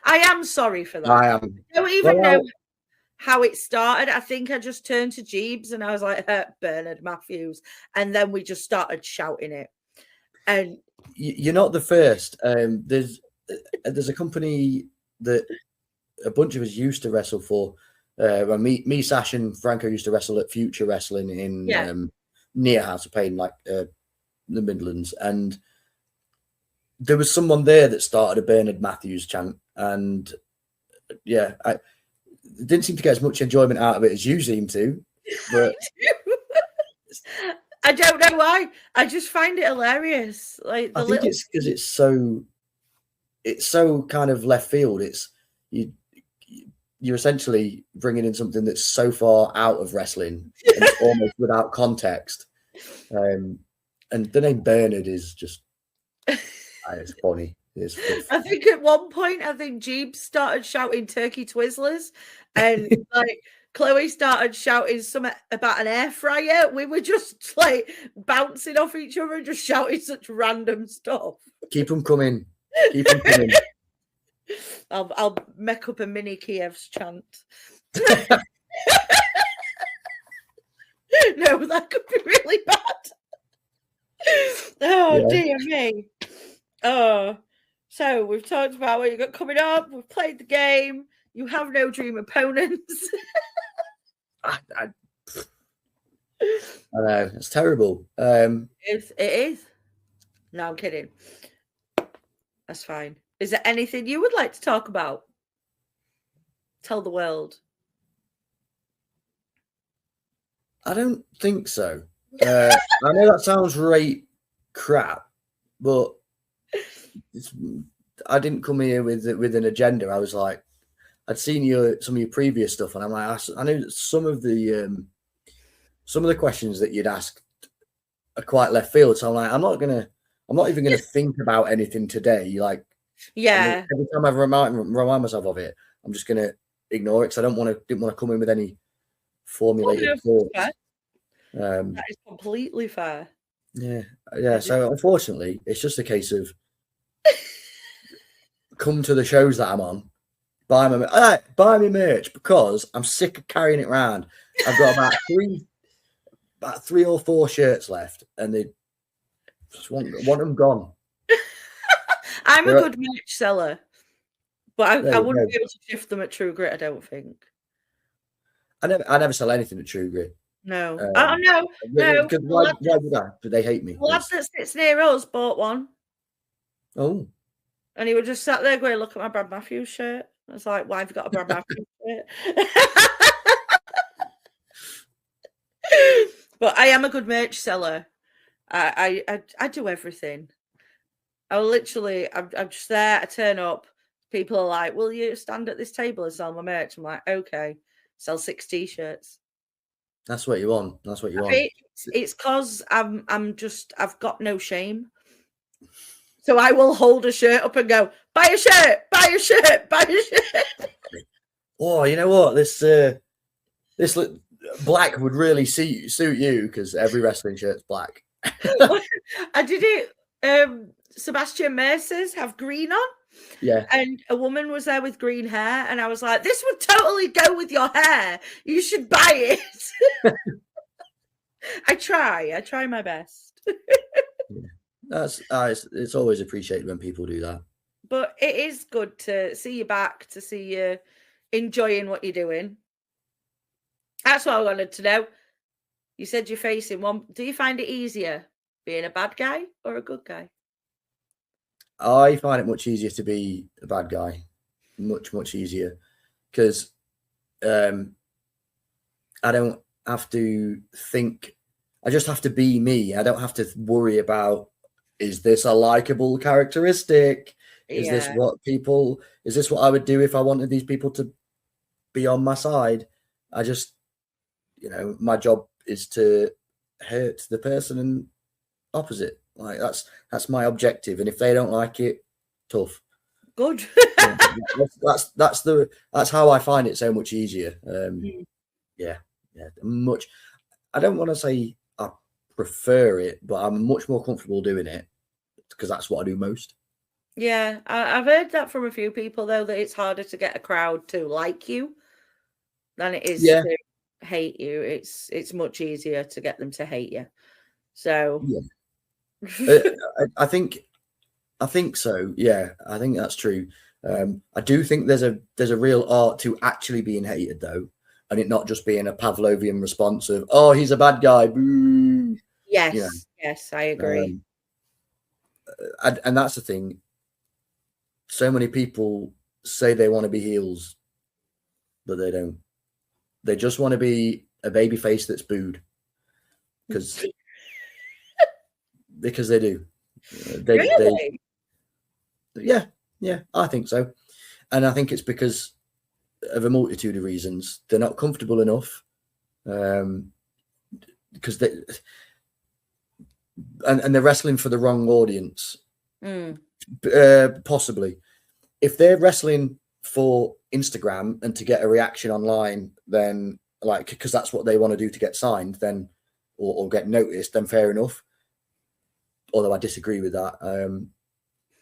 am sorry for that. I am. I don't even know how it started. I think I just turned to Jeeves and I was like, Bernard Matthews. And then we just started shouting it. And you're not the first. There's a company that a bunch of us used to wrestle for. Me, Sash, and Franco used to wrestle at Future Wrestling in near House of Pain, like the Midlands, and there was someone there that started a Bernard Matthews chant, and I didn't seem to get as much enjoyment out of it as you seem to, but I don't know why. I just find it hilarious. Like I think it's because it's so kind of left field. It's you're essentially bringing in something that's so far out of wrestling, and it's almost without context. And the name Bernard is just it's funny. It's I think at one point, Jeeves started shouting turkey twizzlers, and like Chloe started shouting something about an air fryer. We were just like bouncing off each other and just shouting such random stuff. Keep them coming. Keep them coming. I'll make up a mini Kiev's chant. No, that could be really bad. Oh, dear me. Oh, so we've talked about what you got coming up. We've played the game. You have no dream opponents. I know, it's terrible. It is. No, I'm kidding. That's fine. Is there anything you would like to talk about? Tell the world. I don't think so. I know that sounds right crap, but I didn't come here with an agenda. I was like, I'd seen some of your previous stuff, and I'm like, I know some of the questions that you'd asked are quite left field. So I'm like, I'm not even gonna think about anything today. Like, yeah, every time I remind myself of it, I'm just gonna ignore it because I didn't want to come in with any formulated thoughts. That is completely fair. Yeah. So unfortunately, it's just a case of come to the shows that I'm on, buy me merch, because I'm sick of carrying it around. I've got about three or four shirts left, and they just want them gone. I'm a good merch seller, but I wouldn't be able to shift them at True Grit, I don't think. I never sell anything at True Grit. No. Oh no, no. Because why would I? But they hate me. The lad that sits near us bought one. Oh. And he was just sat there going, look at my Brad Matthews shirt. I was like, why have you got a Brad Matthews shirt? But I am a good merch seller. I do everything. I'm just there. I turn up. People are like, will you stand at this table and sell my merch? I'm like, okay. Sell 6 t-shirts. That's what you want. That's what you want. It's because I've got no shame. So I will hold a shirt up and go, buy a shirt, buy a shirt, buy a shirt. Oh, you know what? This black would really suit you because every wrestling shirt's black. I did it. Sebastian Mercer's have green on. Yeah. And a woman was there with green hair, and I was like, this would totally go with your hair. You should buy it. I try my best. Yeah. It's always appreciated when people do that. But it is good to see you back, to see you enjoying what you're doing. That's what I wanted to know. You said you're facing one. Do you find it easier being a bad guy or a good guy? I find it much easier to be a bad guy. Much, much easier. Because I don't have to think. I just have to be me. I don't have to worry about, is this a likable characteristic? Is this what I would do if I wanted these people to be on my side? I just, my job is to hurt the person opposite. Like that's my objective. And if they don't like it, tough. Good. That's how I find it so much easier. Yeah. Much. I don't want to say I prefer it, but I'm much more comfortable doing it because that's what I do most. Yeah, I've heard that from a few people though, that it's harder to get a crowd to like you than it is to hate you. It's much easier to get them to hate you. So yeah. I think so. Yeah, I think that's true. I do think there's a real art to actually being hated though, and it not just being a Pavlovian response of, oh, he's a bad guy, boo. Yes, yes, I agree. And that's the thing. So many people say they want to be heels, but they don't. They just want to be a baby face that's booed because they do. Really? Yeah, I think so. And I think it's because of a multitude of reasons. They're not comfortable enough because and they're wrestling for the wrong audience. Possibly. If they're wrestling for Instagram and to get a reaction online, then because that's what they want to do to get signed, then or get noticed, then fair enough. Although I disagree with that.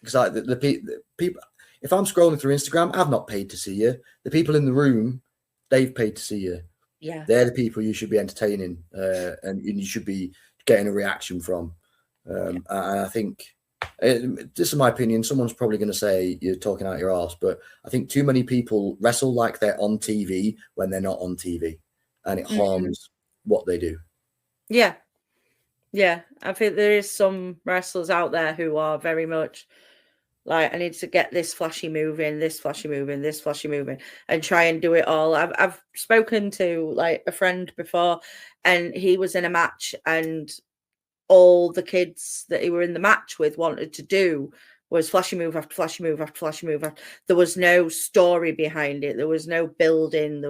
Because the people, if I'm scrolling through Instagram, I've not paid to see you. The people in the room, they've paid to see you. Yeah, they're the people you should be entertaining, and you should be getting a reaction from. And I think, this is my opinion, someone's probably going to say you're talking out your arse, but I think too many people wrestle like they're on TV when they're not on TV, and it harms what they do. Yeah. I think there is some wrestlers out there who are very much like, I need to get this flashy move in, this flashy move in, this flashy move in, and try and do it all. I've spoken to like a friend before, and he was in a match, and all the kids that he were in the match with wanted to do was flashy move after flashy move after flashy move. There was no story behind it. There was no building.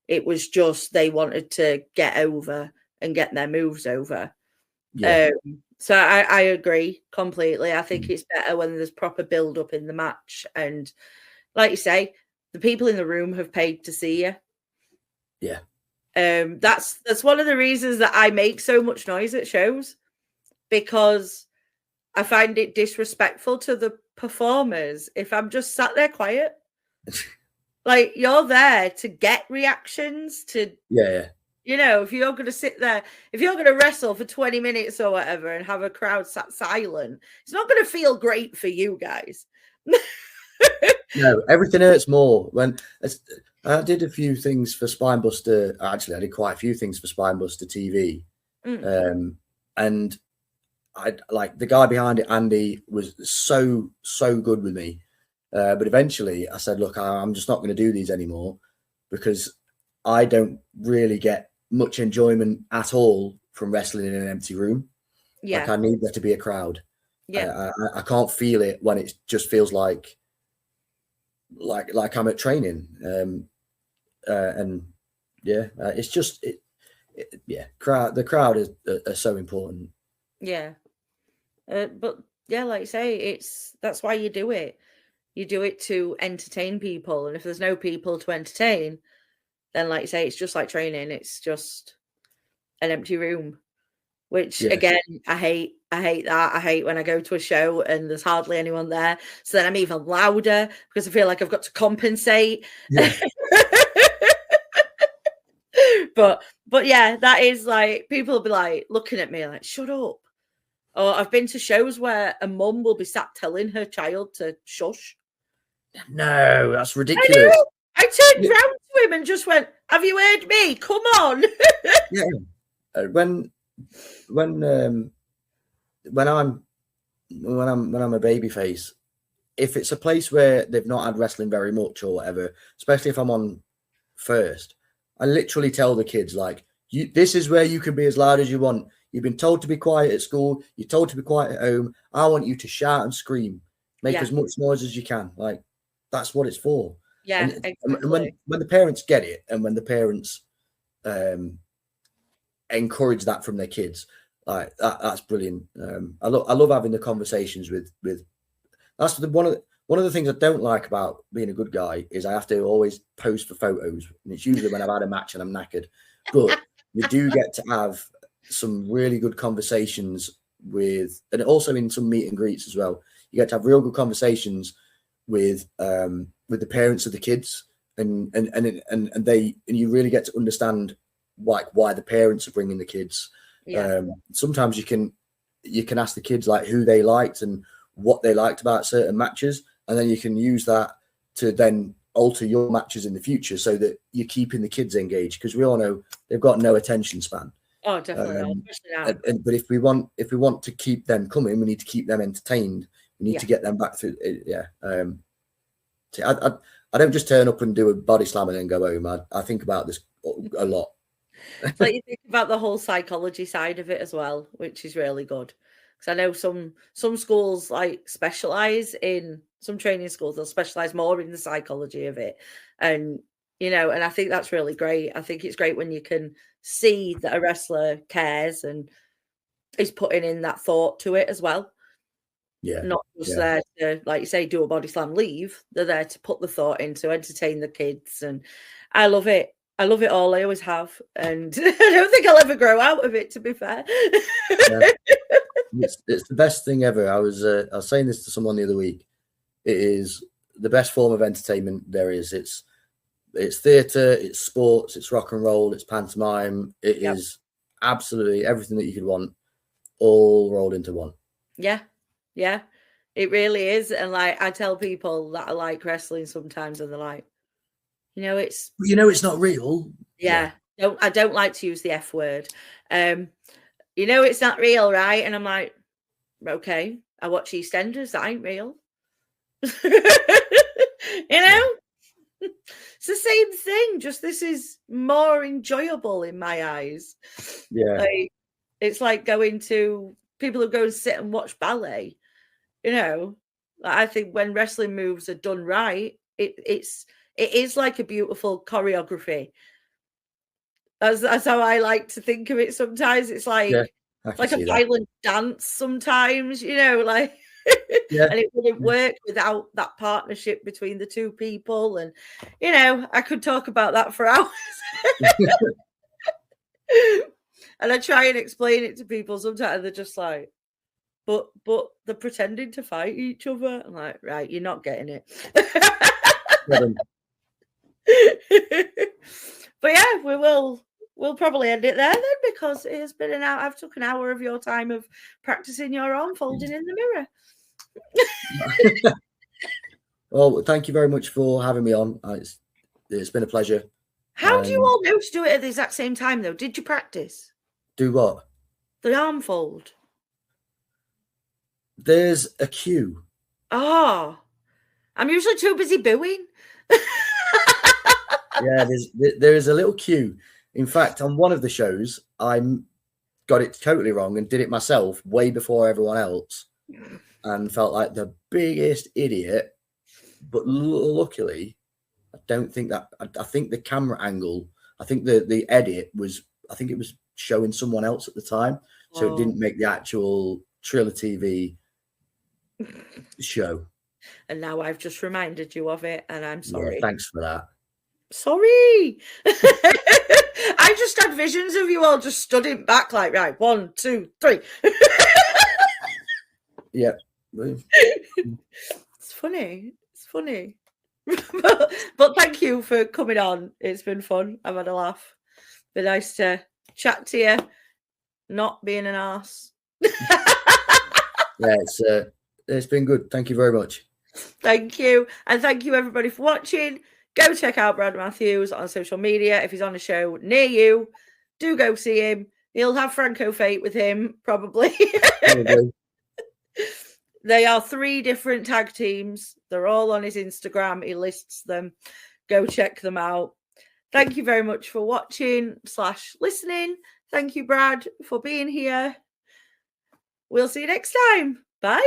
It was just they wanted to get over and get their moves over. Yeah. So I agree completely. I think it's better when there's proper build up in the match, and like you say, the people in the room have paid to see you. Yeah. That's one of the reasons that I make so much noise at shows, because I find it disrespectful to the performers if I'm just sat there quiet. Like, you're there to get reactions, to if you're going to sit there, if you're going to wrestle for 20 minutes or whatever and have a crowd sat silent, it's not going to feel great for you guys. No, everything hurts more when I did a few things for Spinebuster. Actually, I did quite a few things for Spinebuster TV. And I like the guy behind it, Andy, was so good with me. But eventually I said, look, I'm just not going to do these anymore because I don't really get much enjoyment at all from wrestling in an empty room. Yeah. Like I need there to be a crowd. Yeah. I can't feel it when it just feels like I'm at training. And yeah, it's just the crowd are so important. Yeah. But yeah, like you say, that's why you do it. You do it to entertain people, and if there's no people to entertain, then like you say, it's just like training. It's just an empty room, which again, I hate that. I hate when I go to a show and there's hardly anyone there. So then I'm even louder because I feel like I've got to compensate. Yeah. But yeah, that is like people will be like looking at me like, shut up. Or I've been to shows where a mum will be sat telling her child to shush. No, that's ridiculous. I turned round to him and just went, "Have you heard me? Come on." Yeah. When I'm a baby face, if it's a place where they've not had wrestling very much or whatever, especially if I'm on first, I literally tell the kids like, this is where you can be as loud as you want. You've been told to be quiet at school. You're told to be quiet at home. I want you to shout and scream, make as much noise as you can. Like that's what it's for. Yeah, exactly. And when the parents get it, and when the parents encourage that from their kids, like that's brilliant. I love having the conversations with. That's one of the things I don't like about being a good guy is I have to always pose for photos, and it's usually when I've had a match and I'm knackered. But you do get to have some really good conversations with, and also in some meet and greets as well. You get to have real good conversations with the parents of the kids, and you really get to understand why the parents are bringing the kids. Yeah. Sometimes you can ask the kids like who they liked and what they liked about certain matches, and then you can use that to then alter your matches in the future so that you're keeping the kids engaged, because we all know they've got no attention span. Oh, definitely. But if we want to keep them coming, we need to keep them entertained. We need to get them back through. I don't just turn up and do a body slam and then go home. I think about this a lot. So you think about the whole psychology side of it as well, which is really good. Because I know some schools like specialize in, some training schools, they'll specialize more in the psychology of it. And, and I think that's really great. I think it's great when you can see that a wrestler cares and is putting in that thought to it as well. Yeah. Not just there to, like you say, do a body slam, leave. They're there to put the thought in, to entertain the kids. And I love it. I love it all. I always have. And I don't think I'll ever grow out of it, to be fair. It's the best thing ever. I was saying this to someone the other week. It is the best form of entertainment there is. It's theatre, it's sports, it's rock and roll, it's pantomime. It is absolutely everything that you could want, all rolled into one. Yeah, it really is. And like I tell people that I like wrestling sometimes, and they're like, it's not real. Yeah. I don't like to use the F word. It's not real, right? And I'm like, okay, I watch EastEnders, that ain't real. It's the same thing, just this is more enjoyable in my eyes. Yeah. Like, it's like going to people who go and sit and watch ballet. I think when wrestling moves are done right, it is like a beautiful choreography. That's how I like to think of it sometimes. It's like a violent dance sometimes, and it wouldn't work without that partnership between the two people. And I could talk about that for hours. And I try and explain it to people sometimes, and they're just like, but they're pretending to fight each other. I'm like, right, you're not getting it. But yeah, we'll probably end it there then, because it has been an hour. I've took an hour of your time of practicing your arm folding in the mirror. Well, thank you very much for having me on. it's been a pleasure. How do you all know to do it at the exact same time, though? Did you practice? Do what? The arm fold. There's a cue. Oh, I'm usually too busy booing. Yeah, there is a little cue. In fact, on one of the shows, I got it totally wrong and did it myself way before everyone else, and felt like the biggest idiot. But luckily, I don't think that. I think the camera angle. I think the edit was. I think it was showing someone else at the time, so it didn't make the actual Triller TV show. And now I've just reminded you of it, and I'm sorry. Yeah, thanks for that. Sorry. I just had visions of you all just stood in back like, right, 1, 2, 3. Yeah. It's funny. It's funny. but thank you for coming on. It's been fun. I've had a laugh. Been nice to chat to you. Not being an arse. Yeah, it's been good. Thank you very much. Thank you. And thank you everybody for watching. Go check out Brad Matthews on social media. If he's on a show near you, do go see him. He'll have Franco Fate with him, probably. They are 3 different tag teams. They're all on his Instagram. He lists them. Go check them out. Thank you very much for watching / listening. Thank you, Brad, for being here. We'll see you next time. Bye.